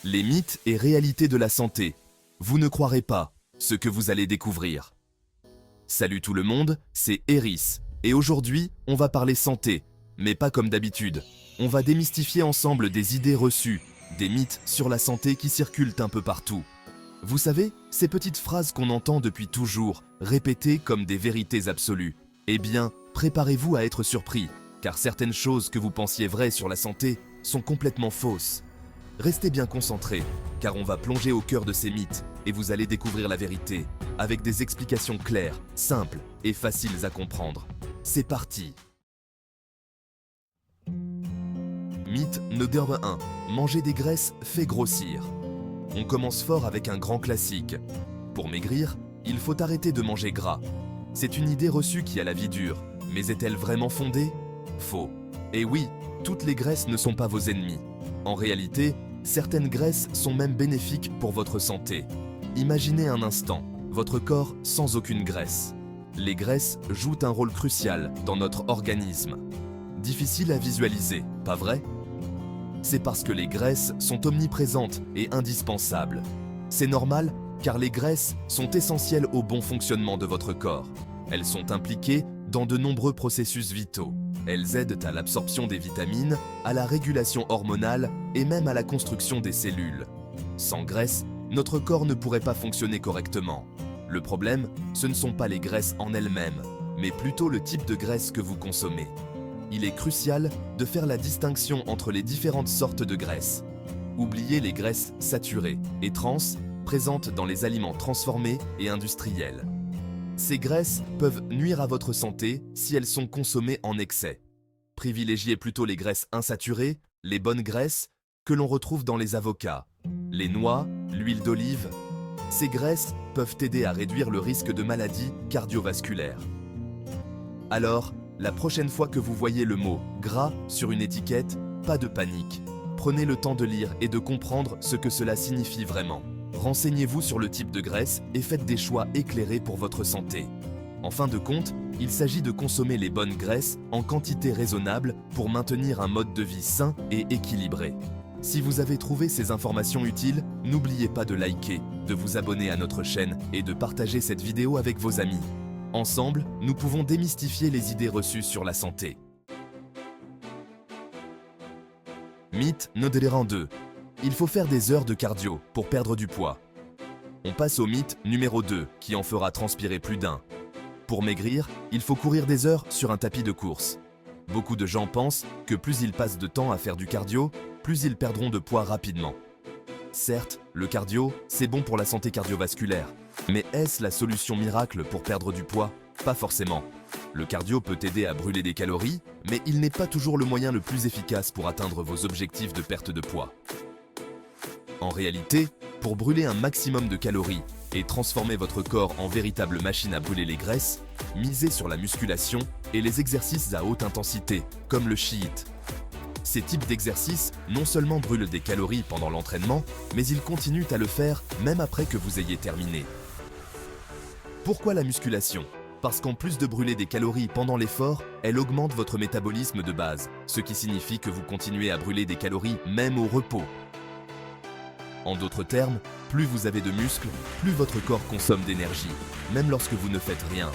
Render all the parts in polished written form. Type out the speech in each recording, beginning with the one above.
Les mythes et réalités de la santé. Vous ne croirez pas ce que vous allez découvrir. Salut tout le monde, c'est Eris. Et aujourd'hui, on va parler santé, mais pas comme d'habitude. On va démystifier ensemble des idées reçues, des mythes sur la santé qui circulent un peu partout. Vous savez, ces petites phrases qu'on entend depuis toujours, répétées comme des vérités absolues. Eh bien, préparez-vous à être surpris, car certaines choses que vous pensiez vraies sur la santé sont complètement fausses. Restez bien concentrés, car on va plonger au cœur de ces mythes et vous allez découvrir la vérité, avec des explications claires, simples et faciles à comprendre. C'est parti! Mythe numéro 1. Manger des graisses fait grossir. On commence fort avec un grand classique. Pour maigrir, il faut arrêter de manger gras. C'est une idée reçue qui a la vie dure, mais est-elle vraiment fondée? Faux. Et oui, toutes les graisses ne sont pas vos ennemis. En réalité, certaines graisses sont même bénéfiques pour votre santé. Imaginez un instant, votre corps sans aucune graisse. Les graisses jouent un rôle crucial dans notre organisme. Difficile à visualiser, pas vrai? C'est parce que les graisses sont omniprésentes et indispensables. C'est normal, car les graisses sont essentielles au bon fonctionnement de votre corps. Elles sont impliquées dans de nombreux processus vitaux. Elles aident à l'absorption des vitamines, à la régulation hormonale et même à la construction des cellules. Sans graisse, notre corps ne pourrait pas fonctionner correctement. Le problème, ce ne sont pas les graisses en elles-mêmes, mais plutôt le type de graisse que vous consommez. Il est crucial de faire la distinction entre les différentes sortes de graisses. Oubliez les graisses saturées et trans présentes dans les aliments transformés et industriels. Ces graisses peuvent nuire à votre santé si elles sont consommées en excès. Privilégiez plutôt les graisses insaturées, les bonnes graisses, que l'on retrouve dans les avocats, les noix, l'huile d'olive. Ces graisses peuvent aider à réduire le risque de maladies cardiovasculaires. Alors, la prochaine fois que vous voyez le mot « gras » sur une étiquette, pas de panique. Prenez le temps de lire et de comprendre ce que cela signifie vraiment. Renseignez-vous sur le type de graisse et faites des choix éclairés pour votre santé. En fin de compte, il s'agit de consommer les bonnes graisses en quantité raisonnable pour maintenir un mode de vie sain et équilibré. Si vous avez trouvé ces informations utiles, n'oubliez pas de liker, de vous abonner à notre chaîne et de partager cette vidéo avec vos amis. Ensemble, nous pouvons démystifier les idées reçues sur la santé. Mythe numéro 2. Il faut faire des heures de cardio pour perdre du poids. On passe au mythe numéro 2, qui en fera transpirer plus d'un. Pour maigrir, il faut courir des heures sur un tapis de course. Beaucoup de gens pensent que plus ils passent de temps à faire du cardio, plus ils perdront de poids rapidement. Certes, le cardio, c'est bon pour la santé cardiovasculaire. Mais est-ce la solution miracle pour perdre du poids? Pas forcément. Le cardio peut aider à brûler des calories, mais il n'est pas toujours le moyen le plus efficace pour atteindre vos objectifs de perte de poids. En réalité, pour brûler un maximum de calories et transformer votre corps en véritable machine à brûler les graisses, misez sur la musculation et les exercices à haute intensité, comme le HIIT. Ces types d'exercices non seulement brûlent des calories pendant l'entraînement, mais ils continuent à le faire même après que vous ayez terminé. Pourquoi la musculation? Parce qu'en plus de brûler des calories pendant l'effort, elle augmente votre métabolisme de base, ce qui signifie que vous continuez à brûler des calories même au repos. En d'autres termes, plus vous avez de muscles, plus votre corps consomme d'énergie, même lorsque vous ne faites rien.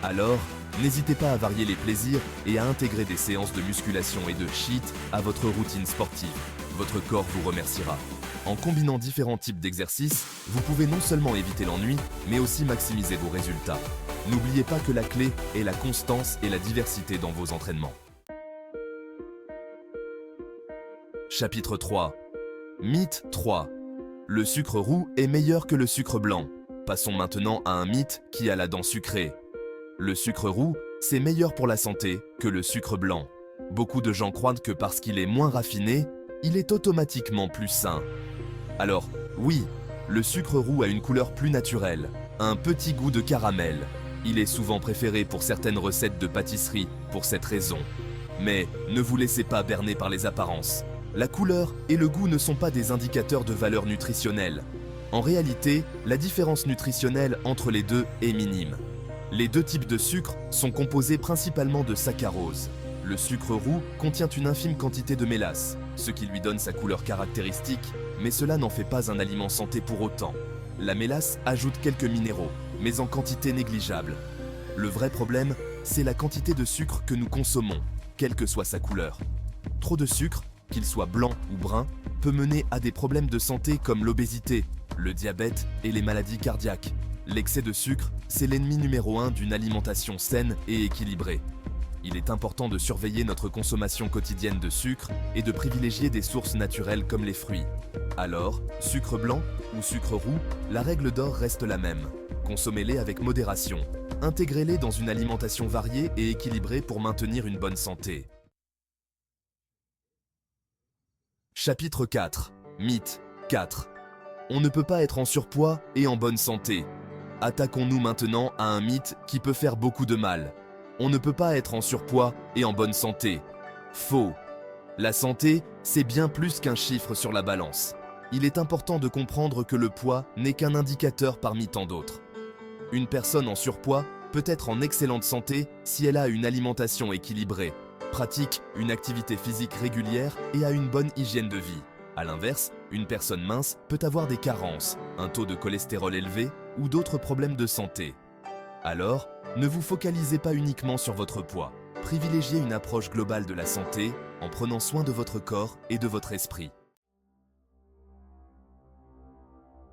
Alors, n'hésitez pas à varier les plaisirs et à intégrer des séances de musculation et de HIIT à votre routine sportive. Votre corps vous remerciera. En combinant différents types d'exercices, vous pouvez non seulement éviter l'ennui, mais aussi maximiser vos résultats. N'oubliez pas que la clé est la constance et la diversité dans vos entraînements. Chapitre 3. Mythe 3. Le sucre roux est meilleur que le sucre blanc. Passons maintenant à un mythe qui a la dent sucrée. Le sucre roux, c'est meilleur pour la santé que le sucre blanc. Beaucoup de gens croient que parce qu'il est moins raffiné, il est automatiquement plus sain. Alors, oui, le sucre roux a une couleur plus naturelle, un petit goût de caramel. Il est souvent préféré pour certaines recettes de pâtisserie pour cette raison. Mais ne vous laissez pas berner par les apparences. La couleur et le goût ne sont pas des indicateurs de valeur nutritionnelle. En réalité, la différence nutritionnelle entre les deux est minime. Les deux types de sucre sont composés principalement de saccharose. Le sucre roux contient une infime quantité de mélasse, ce qui lui donne sa couleur caractéristique, mais cela n'en fait pas un aliment santé pour autant. La mélasse ajoute quelques minéraux, mais en quantité négligeable. Le vrai problème, c'est la quantité de sucre que nous consommons, quelle que soit sa couleur. Trop de sucre, qu'il soit blanc ou brun, peut mener à des problèmes de santé comme l'obésité, le diabète et les maladies cardiaques. L'excès de sucre, c'est l'ennemi numéro 1 d'une alimentation saine et équilibrée. Il est important de surveiller notre consommation quotidienne de sucre et de privilégier des sources naturelles comme les fruits. Alors, sucre blanc ou sucre roux, la règle d'or reste la même. Consommez-les avec modération. Intégrez-les dans une alimentation variée et équilibrée pour maintenir une bonne santé. Chapitre 4. Mythe 4. On ne peut pas être en surpoids et en bonne santé. Attaquons-nous maintenant à un mythe qui peut faire beaucoup de mal. On ne peut pas être en surpoids et en bonne santé. Faux. La santé, c'est bien plus qu'un chiffre sur la balance. Il est important de comprendre que le poids n'est qu'un indicateur parmi tant d'autres. Une personne en surpoids peut être en excellente santé si elle a une alimentation équilibrée, pratique une activité physique régulière et a une bonne hygiène de vie. A l'inverse, une personne mince peut avoir des carences, un taux de cholestérol élevé ou d'autres problèmes de santé. Alors, ne vous focalisez pas uniquement sur votre poids. Privilégiez une approche globale de la santé en prenant soin de votre corps et de votre esprit.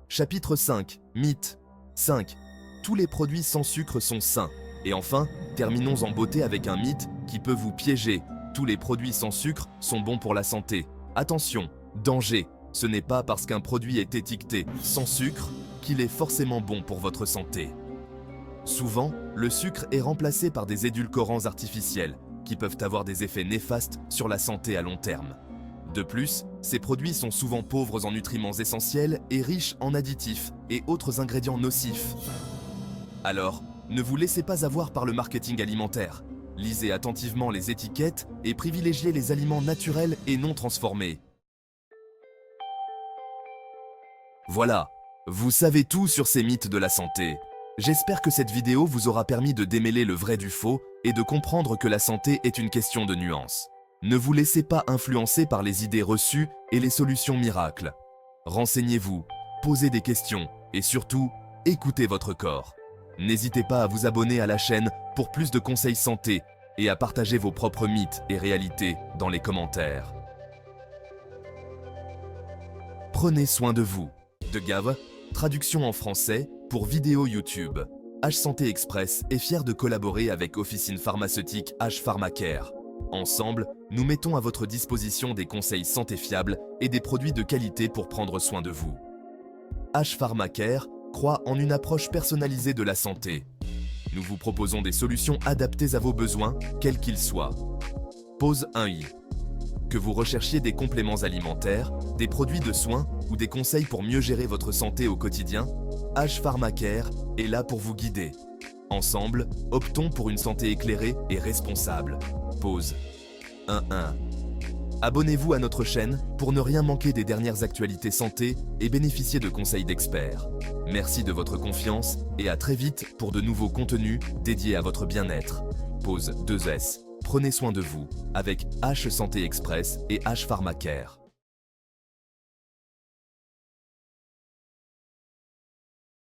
Chapitre 5. Mythe 5. Tous les produits sans sucre sont sains. Et enfin, terminons en beauté avec un mythe qui peut vous piéger. Tous les produits sans sucre sont bons pour la santé. Attention, danger, ce n'est pas parce qu'un produit est étiqueté sans sucre qu'il est forcément bon pour votre santé. Souvent, le sucre est remplacé par des édulcorants artificiels qui peuvent avoir des effets néfastes sur la santé à long terme. De plus, ces produits sont souvent pauvres en nutriments essentiels et riches en additifs et autres ingrédients nocifs. Alors, ne vous laissez pas avoir par le marketing alimentaire. Lisez attentivement les étiquettes et privilégiez les aliments naturels et non transformés. Voilà, vous savez tout sur ces mythes de la santé. J'espère que cette vidéo vous aura permis de démêler le vrai du faux et de comprendre que la santé est une question de nuances. Ne vous laissez pas influencer par les idées reçues et les solutions miracles. Renseignez-vous, posez des questions et surtout, écoutez votre corps. N'hésitez pas à vous abonner à la chaîne pour plus de conseils santé et à partager vos propres mythes et réalités dans les commentaires. Prenez soin de vous. De Gave, traduction en français pour vidéo YouTube. H-Santé Express est fier de collaborer avec Officine pharmaceutique H-Pharmacare. Ensemble, nous mettons à votre disposition des conseils santé fiables et des produits de qualité pour prendre soin de vous. H-Pharmacare croit en une approche personnalisée de la santé. Nous vous proposons des solutions adaptées à vos besoins, quels qu'ils soient. Pose 1i. Que vous recherchiez des compléments alimentaires, des produits de soins ou des conseils pour mieux gérer votre santé au quotidien, H-Pharmacare est là pour vous guider. Ensemble, optons pour une santé éclairée et responsable. Pause 1.1. Abonnez-vous à notre chaîne pour ne rien manquer des dernières actualités santé et bénéficier de conseils d'experts. Merci de votre confiance et à très vite pour de nouveaux contenus dédiés à votre bien-être. Pause 2S. Prenez soin de vous avec H-Santé Express et H-Pharmacare.